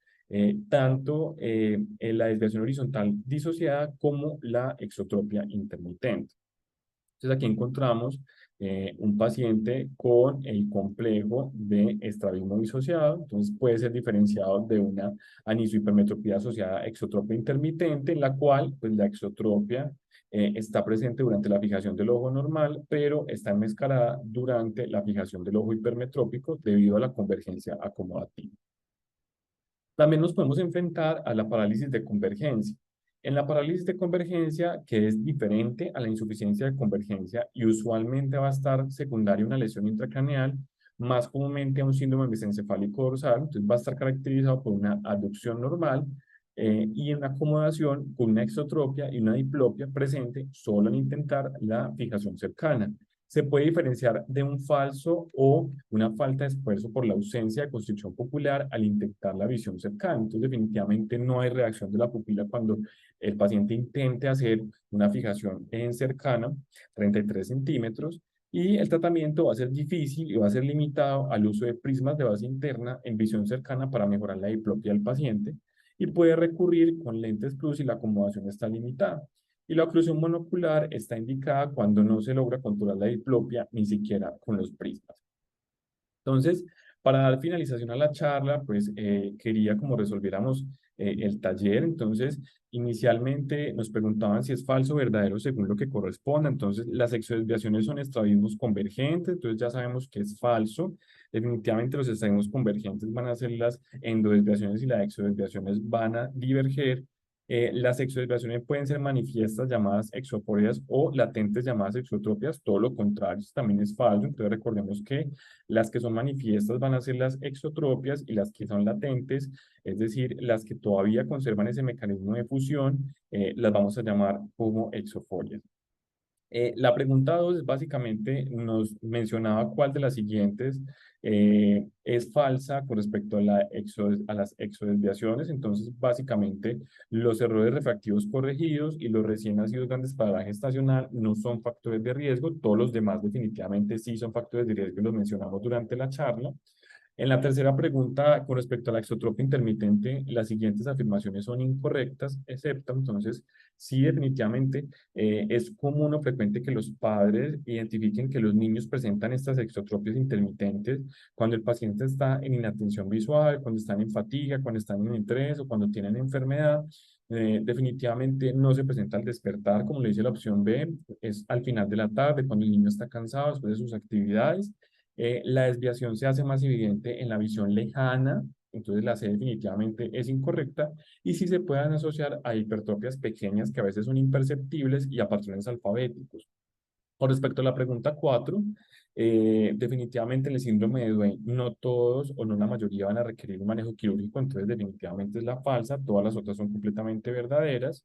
tanto en la desviación horizontal disociada como la exotropia intermitente. Entonces aquí encontramos un paciente con el complejo de estrabismo disociado, entonces puede ser diferenciado de una anisohipermetropía asociada a exotropia intermitente, en la cual pues, la exotropia está presente durante la fijación del ojo normal, pero está enmascarada durante la fijación del ojo hipermetrópico debido a la convergencia acomodativa. También nos podemos enfrentar a la parálisis de convergencia. En la parálisis de convergencia, que es diferente a la insuficiencia de convergencia y usualmente va a estar secundaria a una lesión intracraneal, más comúnmente a un síndrome mesencefálico dorsal, entonces va a estar caracterizado por una abducción normal y una acomodación con una exotropia y una diplopia presente solo al intentar la fijación cercana. Se puede diferenciar de un falso o una falta de esfuerzo por la ausencia de constricción popular al intentar la visión cercana. Entonces, definitivamente no hay reacción de la pupila cuando el paciente intente hacer una fijación en cercana, 33 centímetros, y el tratamiento va a ser difícil y va a ser limitado al uso de prismas de base interna en visión cercana para mejorar la diplopia del paciente y puede recurrir con lentes plus si la acomodación está limitada. Y la oclusión monocular está indicada cuando no se logra controlar la diplopia ni siquiera con los prismas. Entonces, para dar finalización a la charla, pues quería como resolviéramos el taller. Entonces, inicialmente nos preguntaban si es falso o verdadero según lo que corresponda. Entonces, las exodesviaciones son estrabismos convergentes, entonces ya sabemos que es falso. Definitivamente los estrabismos convergentes van a ser las endodesviaciones y las exodesviaciones van a diverger. Las exodesviaciones pueden ser manifiestas llamadas exoforias o latentes llamadas exotropias, todo lo contrario, eso también es falso. Entonces recordemos que las que son manifiestas van a ser las exotropias y las que son latentes, es decir, las que todavía conservan ese mecanismo de fusión, las vamos a llamar como exoforias. La pregunta 2 es básicamente nos mencionaba cuál de las siguientes es falsa con respecto a, a las exodesviaciones. Entonces, básicamente, los errores refractivos corregidos y los recién nacidos grandes para la gestacional no son factores de riesgo. Todos los demás definitivamente sí son factores de riesgo y los mencionamos durante la charla. En la tercera pregunta, con respecto a la exotropia intermitente, las siguientes afirmaciones son incorrectas, excepto entonces, sí definitivamente es común o frecuente que los padres identifiquen que los niños presentan estas exotropias intermitentes cuando el paciente está en inatención visual, cuando están en fatiga, cuando están en estrés o cuando tienen enfermedad. Definitivamente no se presenta al despertar, como le dice la opción B, es al final de la tarde, cuando el niño está cansado después de sus actividades. La desviación se hace más evidente en la visión lejana, entonces la C definitivamente es incorrecta, y sí se pueden asociar a hipertrofias pequeñas que a veces son imperceptibles y a patrones alfabéticos. Con respecto a la pregunta 4, definitivamente en el síndrome de Duane no todos o no la mayoría van a requerir un manejo quirúrgico, entonces definitivamente es la falsa, todas las otras son completamente verdaderas.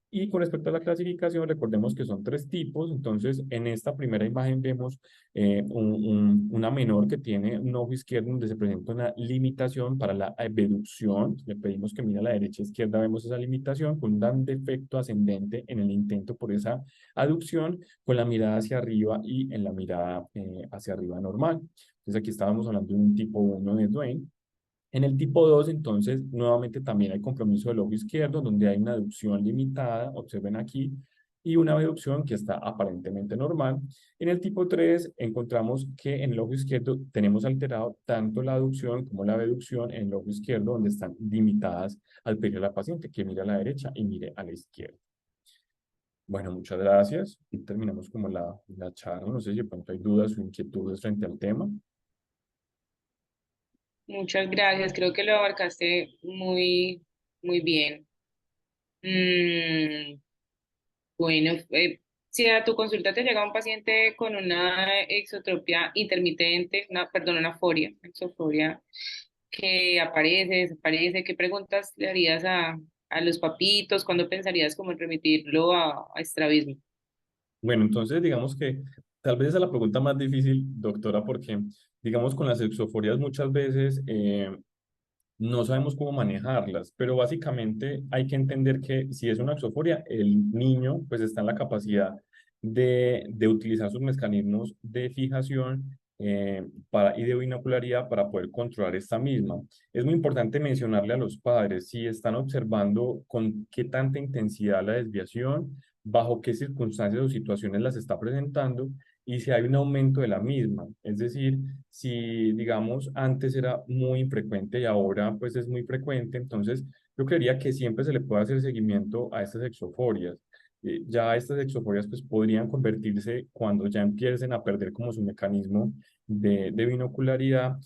Y con respecto a la clasificación, recordemos que son tres tipos. Entonces, en esta primera imagen vemos una menor que tiene un ojo izquierdo donde se presenta una limitación para la abducción. Le pedimos que mire a la derecha e izquierda, vemos esa limitación con un gran defecto ascendente en el intento por esa aducción, con la mirada hacia arriba y en la mirada hacia arriba normal. Entonces, aquí estábamos hablando de un tipo 1 de Duane. En el tipo 2 entonces, nuevamente también hay compromiso del ojo izquierdo, donde hay una aducción limitada, observen aquí, y una abducción que está aparentemente normal. En el tipo 3 encontramos que en el ojo izquierdo tenemos alterado tanto la aducción como la abducción en el ojo izquierdo, donde están limitadas al pedir a la paciente que mire a la derecha y mire a la izquierda. Bueno, muchas gracias. Y terminamos como la charla. No sé si de pronto hay dudas o inquietudes frente al tema. Muchas gracias, creo que lo abarcaste muy bien. Mm, bueno, si a tu consulta te llega un paciente con una exotropia intermitente, perdón, una foria, exoforia, que aparece, desaparece, ¿qué preguntas le harías a los papitos? ¿Cuándo pensarías como en remitirlo a estrabismo? Bueno, entonces digamos que tal vez esa es la pregunta más difícil, doctora, porque digamos con las exoforias muchas veces no sabemos cómo manejarlas, pero básicamente hay que entender que si es una exoforia, el niño pues está en la capacidad de utilizar sus mecanismos de fijación y de binocularidad para poder controlar esta misma. Es muy importante mencionarle a los padres si están observando con qué tanta intensidad la desviación, bajo qué circunstancias o situaciones las está presentando y si hay un aumento de la misma. Es decir, si digamos antes era muy infrecuente y ahora pues es muy frecuente, entonces yo creería que siempre se le puede hacer seguimiento a estas exoforias. Ya estas exoforias pues podrían convertirse cuando ya empiecen a perder como su mecanismo de binocularidad,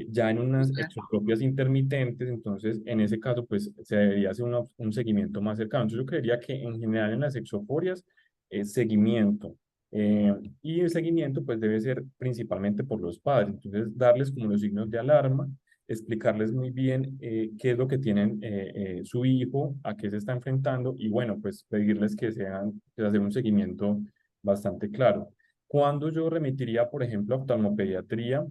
ya en unas exotropias intermitentes, entonces en ese caso pues se debería hacer un seguimiento más cercano. Entonces yo creería que en general en las exoforias seguimiento. Y el seguimiento pues debe ser principalmente por los padres, entonces darles como los signos de alarma, explicarles muy bien qué es lo que tienen su hijo, a qué se está enfrentando y bueno, pues pedirles que sean, que hacer un seguimiento bastante claro. Cuando yo remitiría, por ejemplo, a oftalmopediatría,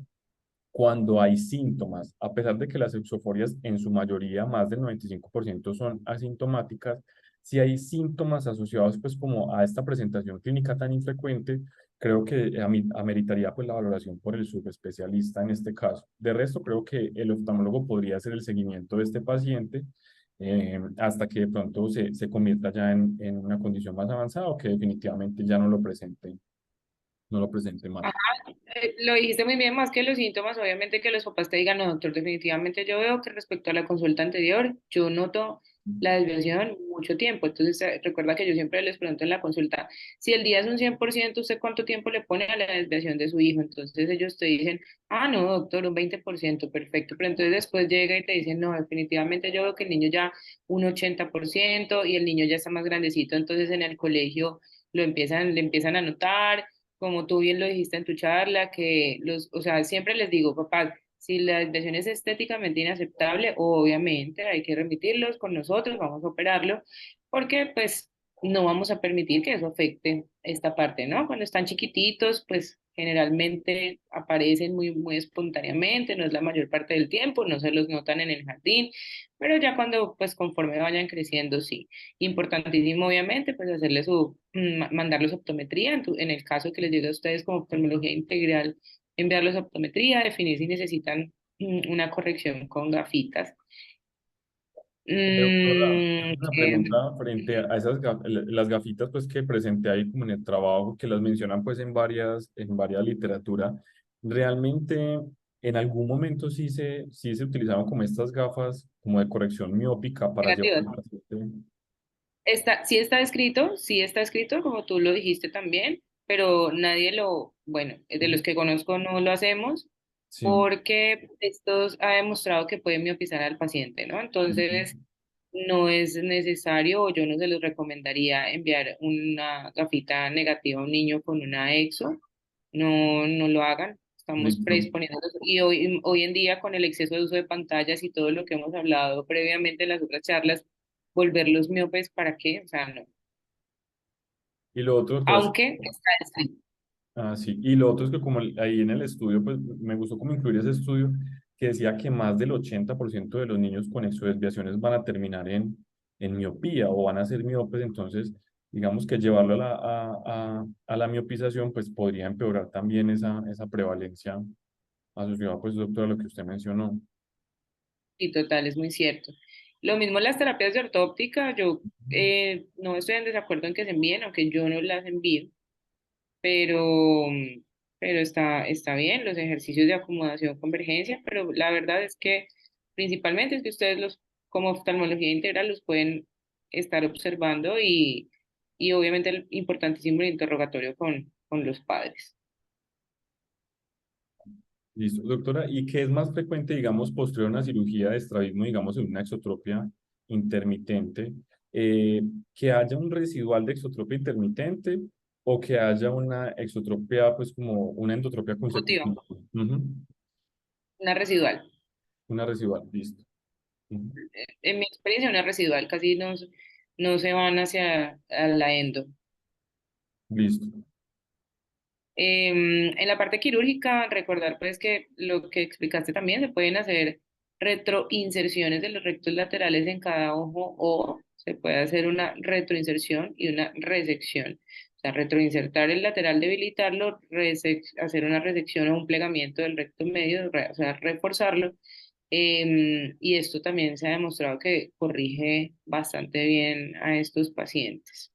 cuando hay síntomas, a pesar de que las exoforias en su mayoría, más del 95% son asintomáticas, si hay síntomas asociados pues como a esta presentación clínica tan infrecuente, creo que ameritaría pues la valoración por el subespecialista en este caso. De resto, creo que el oftalmólogo podría hacer el seguimiento de este paciente hasta que de pronto se convierta ya en una condición más avanzada o que definitivamente ya no lo presente más. Lo dijiste muy bien, más que los síntomas, obviamente que los papás te digan, no, doctor, definitivamente yo veo que respecto a la consulta anterior, yo noto la desviación mucho tiempo. Entonces, recuerda que yo siempre les pregunto en la consulta, si el día es un 100%, ¿usted cuánto tiempo le pone a la desviación de su hijo? Entonces ellos te dicen, ah, no, doctor, un 20% perfecto. Pero entonces después llega y te dicen, no, definitivamente yo veo que el niño ya un 80% y el niño ya está más grandecito, entonces en el colegio le empiezan a notar, como tú bien lo dijiste en tu charla, que o sea, siempre les digo, papá, si la desviación es estéticamente inaceptable, obviamente hay que remitirlos con nosotros, vamos a operarlo, porque pues no vamos a permitir que eso afecte esta parte, ¿no? Cuando están chiquititos, pues generalmente aparecen muy espontáneamente, no es la mayor parte del tiempo, no se los notan en el jardín, pero ya cuando, pues conforme vayan creciendo, sí. Importantísimo, obviamente, pues hacerle mandarlos a optometría, en el caso que les llegue a ustedes como oftalmología integral, enviarlos a optometría, definir si necesitan una corrección con gafitas. Doctora, tengo una ¿Qué? pregunta frente a esas las gafitas pues que presenté ahí como en el trabajo, que las mencionan pues en varias literatura. Realmente en algún momento sí se utilizaban como estas gafas como de corrección miópica para llevar Negativas. al paciente. Sí está escrito, como tú lo dijiste también, pero nadie bueno, de los que conozco no lo hacemos Sí. porque esto ha demostrado que puede miopizar al paciente, ¿no? Ujú. Entonces, no es necesario o yo no se los recomendaría enviar una gafita negativa a un niño con una EXO. No, no lo hagan. Estamos Listo. predisponiéndonos. Y hoy en día, con el exceso de uso de pantallas y todo lo que hemos hablado previamente en las otras charlas, volverlos miopes, ¿para qué? O sea, no. Y lo otro, doctora, Aunque está escrito. ah, sí. Y lo otro es que como ahí en el estudio, pues me gustó como incluir ese estudio que decía que más del 80% de los niños con exodesviaciones van a terminar en miopía o van a ser miopes, entonces digamos que llevarlo a la miopización pues podría empeorar también esa prevalencia asociada pues doctora a lo que usted mencionó. Y total, es muy cierto. Lo mismo las terapias de ortóptica, yo no estoy en desacuerdo en que se envíen, aunque yo no las envío, pero, pero está bien los ejercicios de acomodación, convergencia, pero la verdad es que principalmente es que ustedes como oftalmología integral los pueden estar observando y obviamente el importantísimo el interrogatorio con los padres. Listo, doctora. ¿Y qué es más frecuente, digamos, posterior a una cirugía de estrabismo, digamos, en una exotropia intermitente? eh, que haya un residual de exotropia intermitente o que haya una exotropia, pues como una endotropia Motiva, consecutiva. Ujú. una residual. Una residual, listo. Ujú. En mi experiencia, una residual, casi no se van hacia a la endo. Listo. En la parte quirúrgica, recordar pues que lo que explicaste también, se pueden hacer retroinserciones de los rectos laterales en cada ojo o se puede hacer una retroinserción y una resección. O sea, retroinsertar el lateral, debilitarlo, hacer una resección o un plegamiento del recto medio, o sea, reforzarlo. Y esto también se ha demostrado que corrige bastante bien a estos pacientes.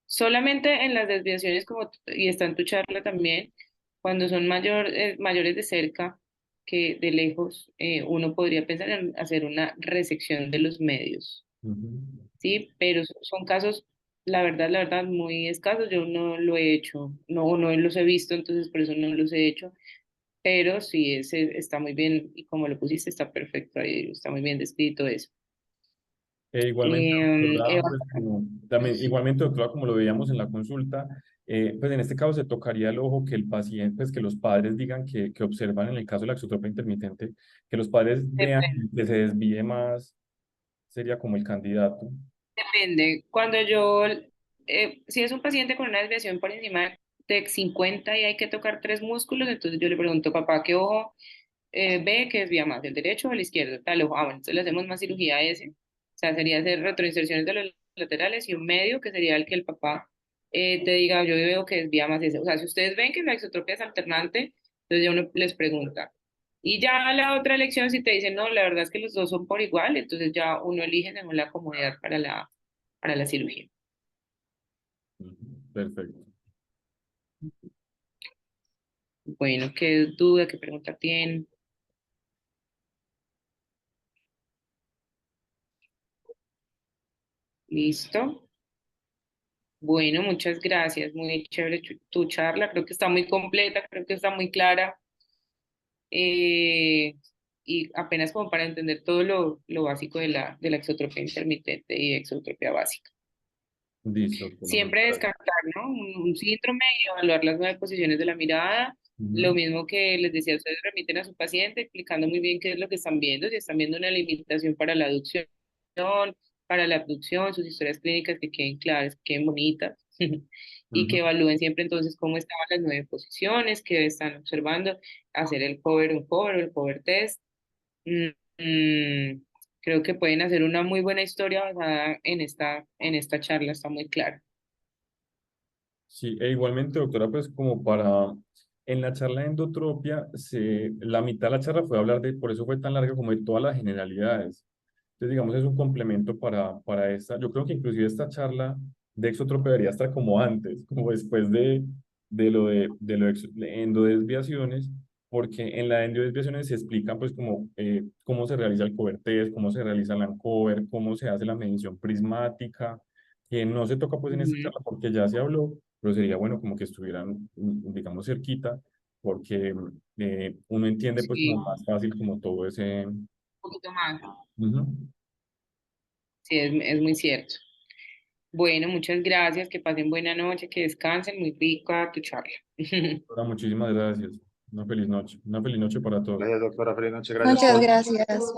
Solamente en las desviaciones, y está en tu charla también, cuando son mayores de cerca que de lejos, uno podría pensar en hacer una resección de los medios, Ujú. ¿sí? Pero son casos, la verdad, muy escasos. Yo no lo he hecho, no los he visto, entonces por eso no los he hecho. Pero sí, ese está muy bien, y como lo pusiste, está perfecto ahí, está muy bien descrito eso. Igualmente, doctora, Eva, pues, también, igualmente, doctora, como lo veíamos en la consulta, pues en este caso se tocaría el ojo que el paciente, pues que los padres digan que observan en el caso de la exotropia intermitente, que los padres vean que se desvíe más, sería como el candidato. depende. Si es un paciente con una desviación por encima de 50 y hay que tocar tres músculos, entonces yo le pregunto, papá, ¿qué ojo ve que desvía más, el derecho o el izquierdo? Tal ojo. Ah, bueno, entonces le hacemos más cirugía a ese. O sea, sería hacer retroinserciones de los laterales y un medio, que sería el que el papá te diga, yo veo que desvía más ese. O sea, si ustedes ven que la exotropia es alternante, entonces ya uno les pregunta. Y ya la otra elección, si te dicen, no, la verdad es que los dos son por igual, entonces ya uno elige según la comodidad para la cirugía. Ujú. Perfecto. Bueno, ¿qué duda, qué pregunta tienen? Listo. Bueno, muchas gracias. Muy chévere tu charla. Creo que está muy completa, creo que está muy clara. eh, y apenas como para entender todo lo básico de la exotropía intermitente y exotropía básica. Listo, doctora, muchas Siempre gracias. descartar, ¿no? Un síndrome y evaluar las 9 posiciones de la mirada. Lo Ujú, mismo que les decía, ustedes remiten a su paciente explicando muy bien qué es lo que están viendo, si están viendo una limitación para la aducción, para la abducción, sus historias clínicas que queden claras, que queden bonitas, y que ujú. evalúen siempre entonces cómo estaban las 9 posiciones, que están observando, hacer el cover, un cover o el cover test. Mm, mm, Creo que pueden hacer una muy buena historia basada en esta charla, está muy clara. Sí, e igualmente, doctora, pues como para, en la charla de endotropia, la mitad de la charla fue hablar de, por eso fue tan larga como de todas las generalidades. Entonces, digamos, es un complemento para esta, yo creo que inclusive esta charla de exotropia debería estar como antes, como después de endodesviaciones, porque en la de endodesviaciones se explican pues como cómo se realiza el cover test, cómo se realiza el uncover, cómo se hace la medición prismática, que no se toca pues en esta Ujú. charla porque ya se habló, pero sería bueno como que estuvieran, digamos, cerquita, porque uno entiende pues Sí, como un más fácil como todo ese... poquito más. Ujú. Sí, es muy cierto. Bueno, muchas gracias, que pasen buena noche, que descansen, muy rica tu charla. Doctora, muchísimas gracias. Una feliz noche. Una feliz noche para todos. Gracias, doctora. Feliz noche. Gracias, Muchas Paul. gracias.